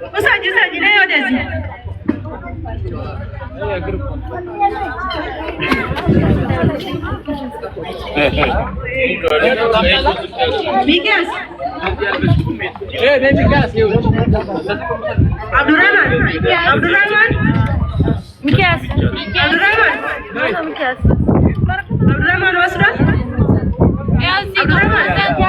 وساجي لا يودزي ميكاس عبد الرحمن ميكاس عبد الرحمن واسرة عبد الرحمن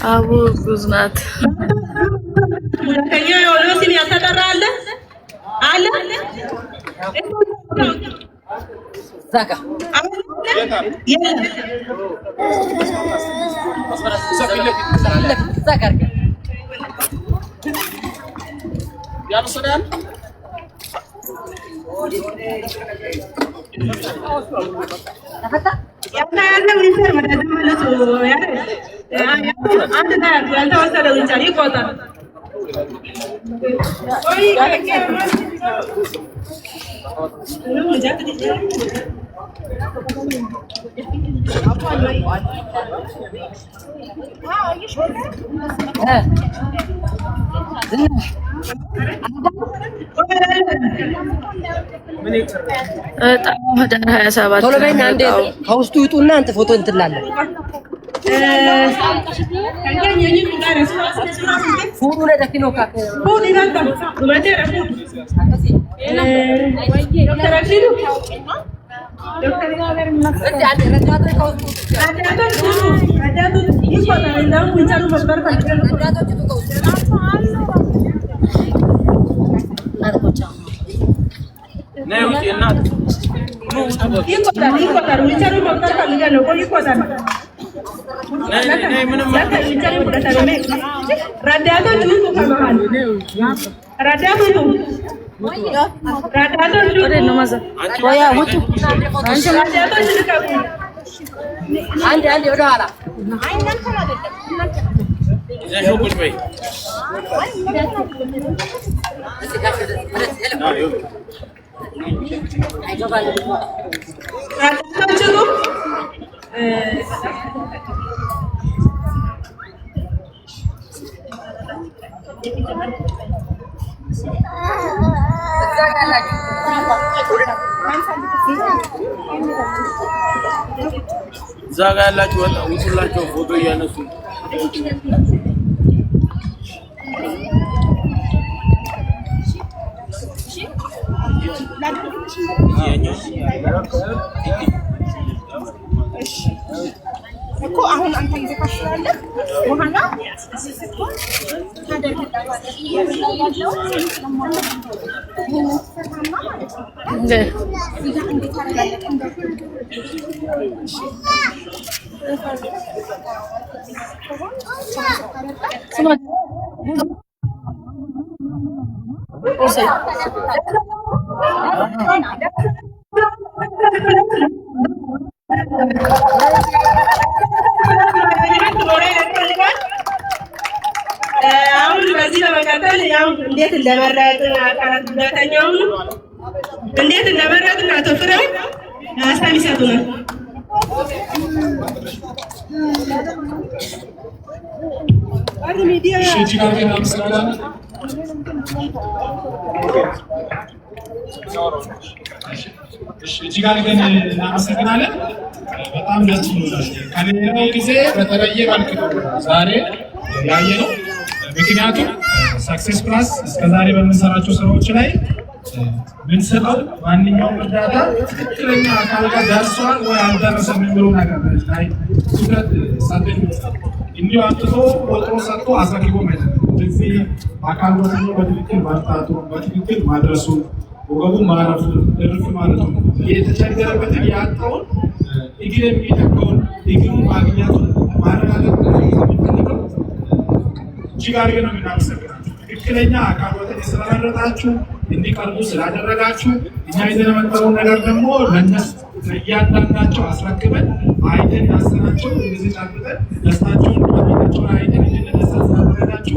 አቡ ጉዝናት ሙለከኛ የሆነው ሲል ያተቀራ አለ ዛጋ ቶሎ በይና አንዴ ከውስጡ ይጡና አንተ ፎቶ እንትላለ ፉሩ ለደኪኖ ካከ ፉሩ ይላል ወደረ ዶክተር ጋር ምናምን አንዴ ረዳቶ ከውስጡ ረዳቶ ይቆጣል እንደው ወንጀሉ መበር ፈልገን ረዳቶ ከውስጡ አርቆቻ ነው እናት ይቆጣል ወንጀሉ መበር ፈልገን ነው ይቆጣል ምንም ረዳቶ ጁቱ ከመሃል ረዳቶ ወደ ነው ማዘ ወያ ውጡ አንቺ ረዳቶ ልቀቁ አንዴ ወደ ኋላ አይናን ተናደደ ዘሾ ቁጭ በይ እዚህ ጋር አይገባል ረዳቶ እዛ ጋ ያላችሁ ውጡላቸው ፎቶ እያነሱ እኮ አሁን አንተ ይዘካሽላለህ ወሃና ሲስተም ታደርጋለህ ያለው ያለው ስለማለት ይሄን ተፈታና ማለት ነው እዚህ ጋር እንዴት ታደርጋለህ አሁን በዚህ ለመቀጠል ያው እንዴት እንደመረጥን አካላት ጉዳተኛው እንዴት እንደመረጥን አቶ ፍሬው ሀሳብ ይሰጡናል። እጅግ አድርገን እናመሰግናለን። በጣም ደስ ብሎናል። ከሌላው ጊዜ በተለየ መልክ ነው ዛሬ ያየነው። ምክንያቱም ሰክሰስ ፕላስ እስከዛሬ በምንሰራቸው ስራዎች ላይ ምንሰጠው ማንኛውም እርዳታ ትክክለኛ አካል ጋር ደርሷል ወይ አልደረሰም የሚለው ነገር ላይ ትኩረት ሰጥተን እንዲሁ አጥቶ ቆጥሮ ሰጥቶ አስረክቦ ማለት ነው። እዚህ አካል ወጥቶ በትክክል ማጣቱ በትክክል ማድረሱ ወገቡ ማረፉ እርፍ ማለቱ የተቸገረበትን ያጣውን እግር የሚተካውን እግሩን ማግኘቱ ማረጋገጥ የሚፈልገው እጅግ አድርገን ነው የምናመሰግናችሁ። ትክክለኛ አካል ወተት ስለመረጣችሁ እንዲቀርቡ ስላደረጋችሁ እኛ ይዘን የመጣውን ነገር ደግሞ ለእነሱ ለእያንዳንዳቸው አስረክበን አይተን ያሰናቸው ጊዜ ጫብጠን ደስታቸውን ማግኘታቸውን አይተን እንድንደሳ ስላደረጋችሁ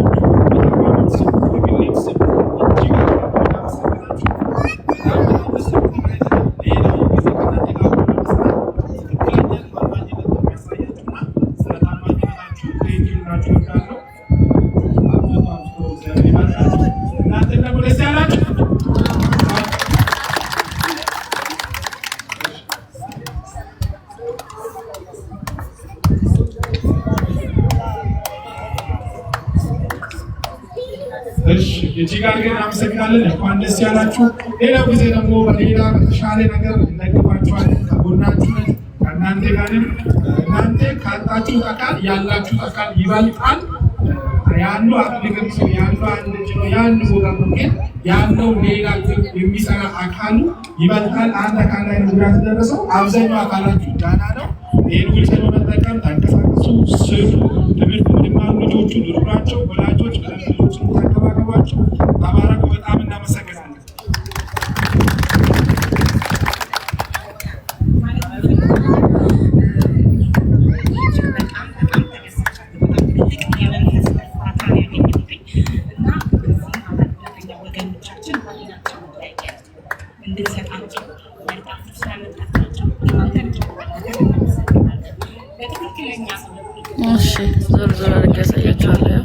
እጅግ አድርገን እናመሰግናለን። እንኳን ደስ ያላችሁ። ሌላው ጊዜ ደግሞ በሌላ በተሻለ ነገር እንነግባችኋለን። ከጎናችሁ ከእናንተ ጋርም እናንተ ካጣችሁት አካል ያላችሁት አካል ይበልጣል። ያለው አጥልቅም ሰው ያለው አንድ ልጅ ነው ያለው ወገን ነው፣ ግን ያለው ሌላ የሚሰራ አካሉ ይበልጣል። አንድ አካል ላይ ነው ጉዳት ደረሰው፣ አብዛኛው አካላችሁ ዳና ነው። ይህን ዊልቸር በመጠቀም ተንቀሳቀሱ፣ ስሩ፣ ትምህርት እንዲማሩ ልጆቹ ልሩናቸው፣ ወላጆች ልጆችን ተንከባከቧቸው። ተባረኩ። በጣም እናመሰግናለን። እሺ ዞር ዞር አድርጌ ያሳያችኋለሁ።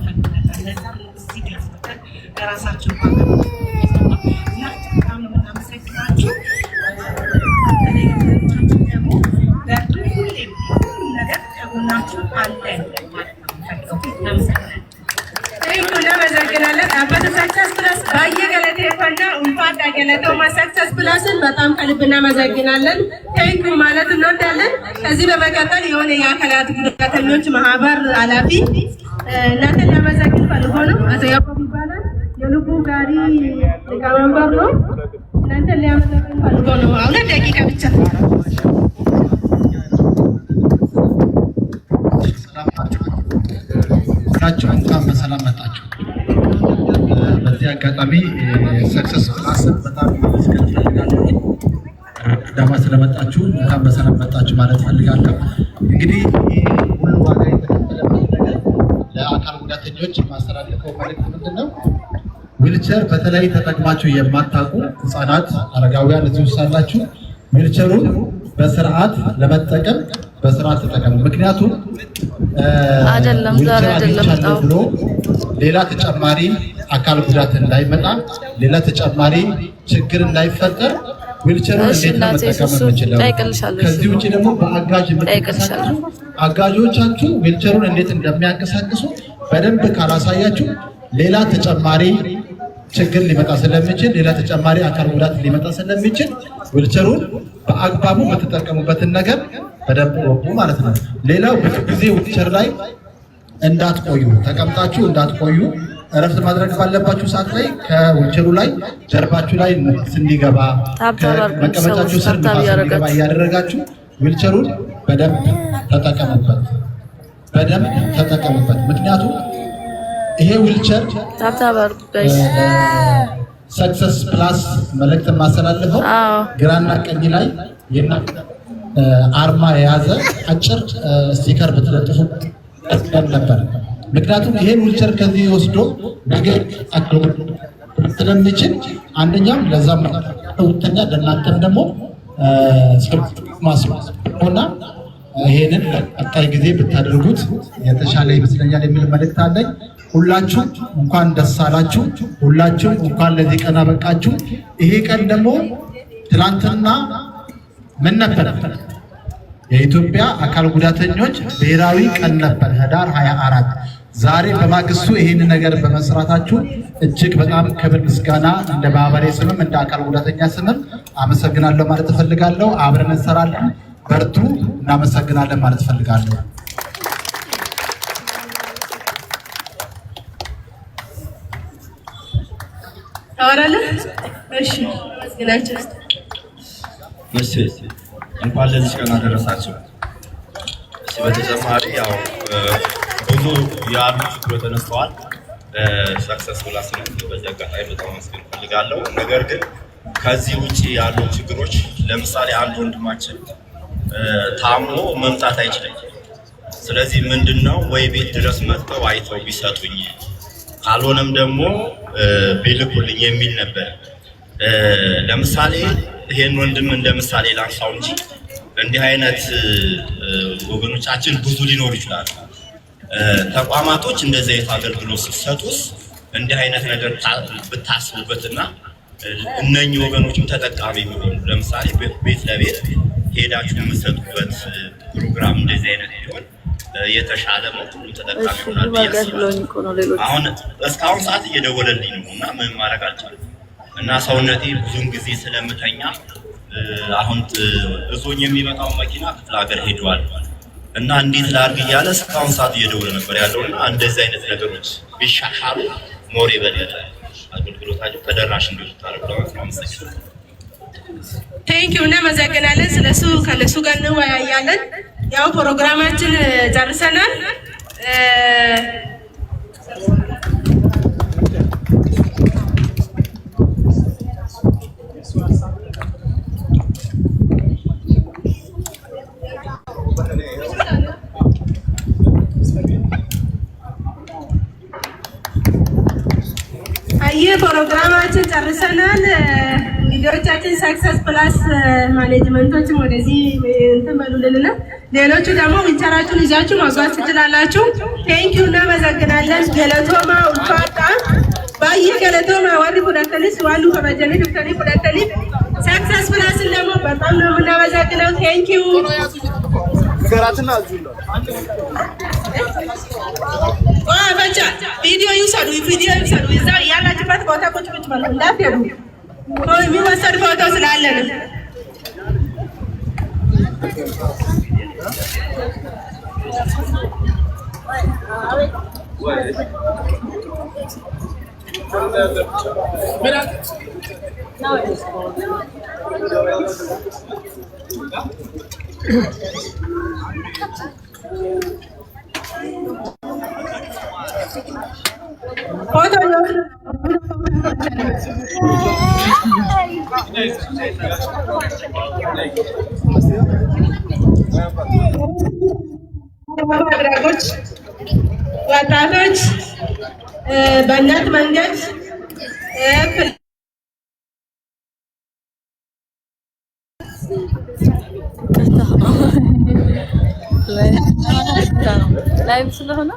በጣም ከልብ እናመሰግናለን። ቴንክ ዩ ማለት እንወዳለን። ከዚህ በመቀጠል የሆነ የአካላት ጉዳተኞች ማህበር ኃላፊ እናንተን ሊያመሰግን ፈልጎ ነው። አቶ ያዕቆብ ይባላል። የልቡ ጋሪ ሊቀመንበር ነው። እናንተን ሊያመሰግን ፈልጎ ነው። 2 ደቂቃ ብቻ። እንኳን በሰላም መጣችሁ። በዚህ አጋጣሚ ሰክሰስ ፕላስ በጣም ማመስገን ፈልጋለሁ። ዳማ ስለመጣችሁ እንኳን በሰላም መጣችሁ ማለት ፈልጋለሁ። እንግዲህ ሁሉ ዋጋ የተከፈለበት ነገር ለአካል ጉዳተኞች የማስተላልፈው መልዕክት ምንድነው? ዊልቸር በተለይ ተጠቅማችሁ የማታውቁ ህፃናት፣ አረጋውያን እዚህ ውስጥ አላችሁ። ዊልቸሩን በስርዓት ለመጠቀም በስርዓት ተጠቀሙ። ምክንያቱም አይደለም ዛሬ አይደለም ብሎ ሌላ ተጨማሪ አካል ጉዳት እንዳይመጣ ሌላ ተጨማሪ ችግር እንዳይፈጠር ዊልቸሩን እንዴት መጠቀም እንችላለን? ከዚህ ውጪ ደግሞ በአጋዥ የምትንቀሳቀሱ አጋዦቻችሁ ዊልቸሩን እንዴት እንደሚያንቀሳቅሱ በደንብ ካላሳያችሁ ሌላ ተጨማሪ ችግር ሊመጣ ስለሚችል ሌላ ተጨማሪ አካል ጉዳት ሊመጣ ስለሚችል ዊልቸሩን በአግባቡ የምትጠቀሙበትን ነገር በደንብ ወቁ ማለት ነው። ሌላው ብዙ ጊዜ ዊልቸር ላይ እንዳትቆዩ፣ ተቀምጣችሁ እንዳትቆዩ። እረፍት ማድረግ ባለባችሁ ሰዓት ላይ ከዊልቸሩ ላይ ጀርባችሁ ላይ እንዲገባ ከመቀመጫችሁ ስር እንዲገባ እያደረጋችሁ ዊልቸሩን በደንብ ተጠቀሙበት፣ በደንብ ተጠቀሙበት። ምክንያቱም ይሄ ዊልቸር ሰክሰስ ፕላስ መልእክት ማስተላልፈው ግራና ቀኝ ላይ አርማ የያዘ አጭር ስቲከር ብትለጥፉ ነበር። ምክንያቱም ይሄን ዊልቸር ከዚህ ወስዶ ነገር ስለሚችል አንደኛም ለዛም ሁለተኛ ለእናንተም ደግሞ ማስማማና ይሄንን ቀጣይ ጊዜ ብታደርጉት የተሻለ ይመስለኛል የሚል መልእክት አለኝ። ሁላችሁ እንኳን ደስ አላችሁ። ሁላችሁ እንኳን ለዚህ ቀን አበቃችሁ። ይሄ ቀን ደግሞ ትላንትና ምን ነበር? የኢትዮጵያ አካል ጉዳተኞች ብሔራዊ ቀን ነበር፣ ህዳር 24። ዛሬ በማግስቱ ይሄን ነገር በመስራታችሁ እጅግ በጣም ክብር ምስጋና እንደ ማህበሬ ስምም እንደ አካል ጉዳተኛ ስምም አመሰግናለሁ ማለት እፈልጋለሁ። አብረን እንሰራለን፣ በርቱ። እናመሰግናለን ማለት እፈልጋለሁ። ታወራለህ? እሺ መስገናችሁ። እሺ እንኳን ለዚህ ቀን አደረሳችሁ። እሺ በተጨማሪ ያው ብዙ ያሉ ችግሮች ተነስተዋል። ሰክሰስፉል አስነት በዚህ አጋጣሚ በጣም ማመስገን ፈልጋለሁ። ነገር ግን ከዚህ ውጪ ያሉ ችግሮች ለምሳሌ አንድ ወንድማችን ታሞ መምጣት አይችልም። ስለዚህ ምንድነው ወይ ቤት ድረስ መጥተው አይተው ቢሰጡኝ ካልሆነም ደግሞ ቢልኩልኝ የሚል ነበር። ለምሳሌ ይሄን ወንድም እንደምሳሌ ላንሳው እንጂ እንዲህ አይነት ወገኖቻችን ብዙ ሊኖሩ ይችላሉ። ተቋማቶች እንደዚህ አይነት አገልግሎት ሲሰጡስ እንዲህ አይነት ነገር ብታስቡበትና እነኚህ ወገኖችም ተጠቃሚ ቢሆኑ ለምሳሌ ቤት ለቤት ሄዳችሁ የምትሰጡበት ፕሮግራም እንደዚህ አይነት ቢሆን የተሻለ ነው። ሁሉም ተጠቃሚ ይሆናል ብዬ አስባለሁ። አሁን እስካሁን ሰዓት እየደወለልኝ ነው እና ምን ማድረግ አልቻልኩም እና ሰውነቴ ብዙውን ጊዜ ስለምተኛ አሁን እዞኝ የሚመጣው መኪና ክፍለ ሀገር ሄዷል እና እንዴት ላድርግ እያለ እስካሁን ሰዓት እየደወለ ነበር ያለውና እንደዚህ አይነት ነገሮች ቢሻሻሉ ሞር የበለጠ አገልግሎታቸው ተደራሽ እንዲሆን ለማለት ነው። አመሰግናለሁ። ቴንኪው እና መዘገናለን። ስለሱ ከነሱ ጋር እንወያያለን። ያው ፕሮግራማችን ጨርሰናል። ፕሮግራማችን ጨርሰናል። ቪዲዮቻችን ሰክሰስ ፕላስ ማኔጅመንቶችም ወደዚህ እንትን በሉልንና ሌሎቹ ደግሞ ዊልቸራችሁን ይዛችሁ ማጓዝ ትችላላችሁ። ቴንኪው እናመሰግናለን። ገለቶማ ኡልፋታ ባየ ገለቶማ ወሪ ኩዳተሊስ ዋሉ ከበጀኔ ዶክተሪ ኩዳተሊ ሰክሰስ ፕላስን ደግሞ በጣም ነው የምናመሰግነው። ቴንኪው ገራትና አዙላ በቻ ቪዲዮ ይውሰዱ፣ ቪዲዮ ይውሰዱ። እዛ ያላችሁበት ቦታ ቁጭ ቁጭ በሉ እንዳትሄዱ። የሚወሰድ ፎቶ ስላለ ነው። ፎቶ አድራጎች ወጣቶች በእናት መንገድ ላይቭ ስለሆነ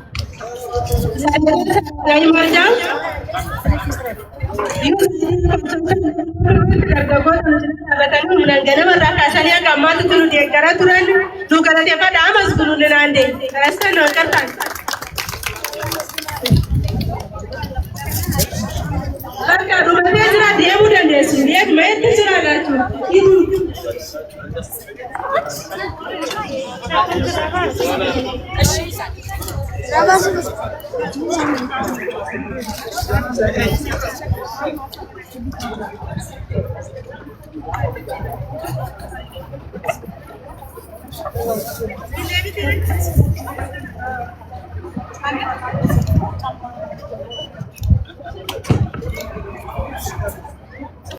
Thank you.